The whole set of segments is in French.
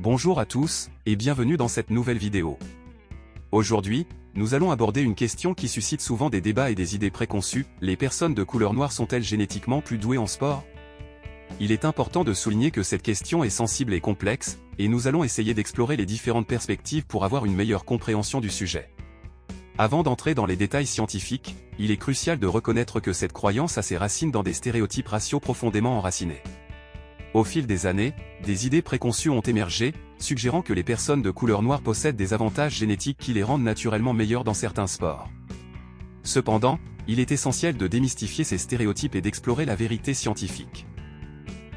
Bonjour à tous, et bienvenue dans cette nouvelle vidéo. Aujourd'hui, nous allons aborder une question qui suscite souvent des débats et des idées préconçues. Les personnes de couleur noire sont-elles génétiquement plus douées en sport? Il est important de souligner que cette question est sensible et complexe, et nous allons essayer d'explorer les différentes perspectives pour avoir une meilleure compréhension du sujet. Avant d'entrer dans les détails scientifiques, il est crucial de reconnaître que cette croyance a ses racines dans des stéréotypes raciaux profondément enracinés. Au fil des années, des idées préconçues ont émergé, suggérant que les personnes de couleur noire possèdent des avantages génétiques qui les rendent naturellement meilleures dans certains sports. Cependant, il est essentiel de démystifier ces stéréotypes et d'explorer la vérité scientifique.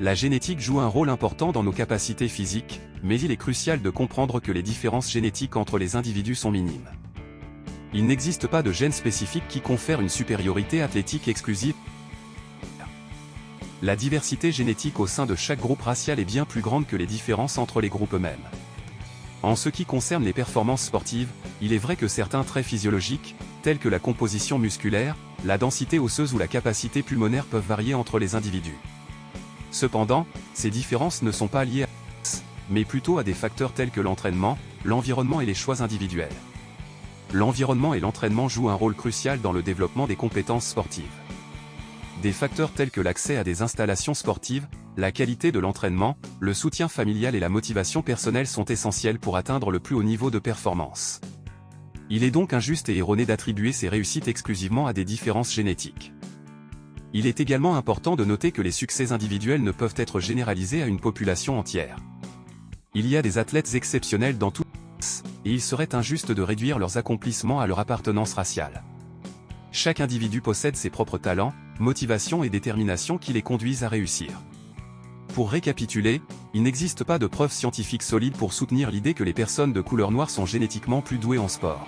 La génétique joue un rôle important dans nos capacités physiques, mais il est crucial de comprendre que les différences génétiques entre les individus sont minimes. Il n'existe pas de gène spécifique qui confère une supériorité athlétique exclusive. La diversité génétique au sein de chaque groupe racial est bien plus grande que les différences entre les groupes eux-mêmes. En ce qui concerne les performances sportives, il est vrai que certains traits physiologiques, tels que la composition musculaire, la densité osseuse ou la capacité pulmonaire peuvent varier entre les individus. Cependant, ces différences ne sont pas liées à la race, mais plutôt à des facteurs tels que l'entraînement, l'environnement et les choix individuels. L'environnement et l'entraînement jouent un rôle crucial dans le développement des compétences sportives. Des facteurs tels que l'accès à des installations sportives, la qualité de l'entraînement, le soutien familial et la motivation personnelle sont essentiels pour atteindre le plus haut niveau de performance. Il est donc injuste et erroné d'attribuer ces réussites exclusivement à des différences génétiques. Il est également important de noter que les succès individuels ne peuvent être généralisés à une population entière. Il y a des athlètes exceptionnels dans toutes les races, et il serait injuste de réduire leurs accomplissements à leur appartenance raciale. Chaque individu possède ses propres talents, motivations et détermination qui les conduisent à réussir. Pour récapituler, il n'existe pas de preuves scientifiques solides pour soutenir l'idée que les personnes de couleur noire sont génétiquement plus douées en sport.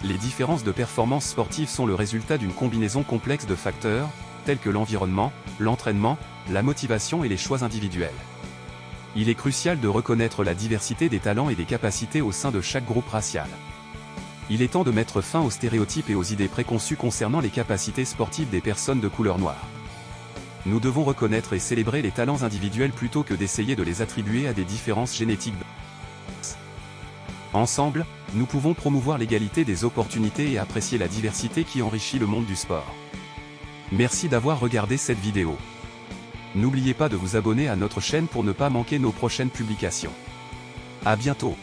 Les différences de performance sportive sont le résultat d'une combinaison complexe de facteurs, tels que l'environnement, l'entraînement, la motivation et les choix individuels. Il est crucial de reconnaître la diversité des talents et des capacités au sein de chaque groupe racial. Il est temps de mettre fin aux stéréotypes et aux idées préconçues concernant les capacités sportives des personnes de couleur noire. Nous devons reconnaître et célébrer les talents individuels plutôt que d'essayer de les attribuer à des différences génétiques. Ensemble, nous pouvons promouvoir l'égalité des opportunités et apprécier la diversité qui enrichit le monde du sport. Merci d'avoir regardé cette vidéo. N'oubliez pas de vous abonner à notre chaîne pour ne pas manquer nos prochaines publications. À bientôt.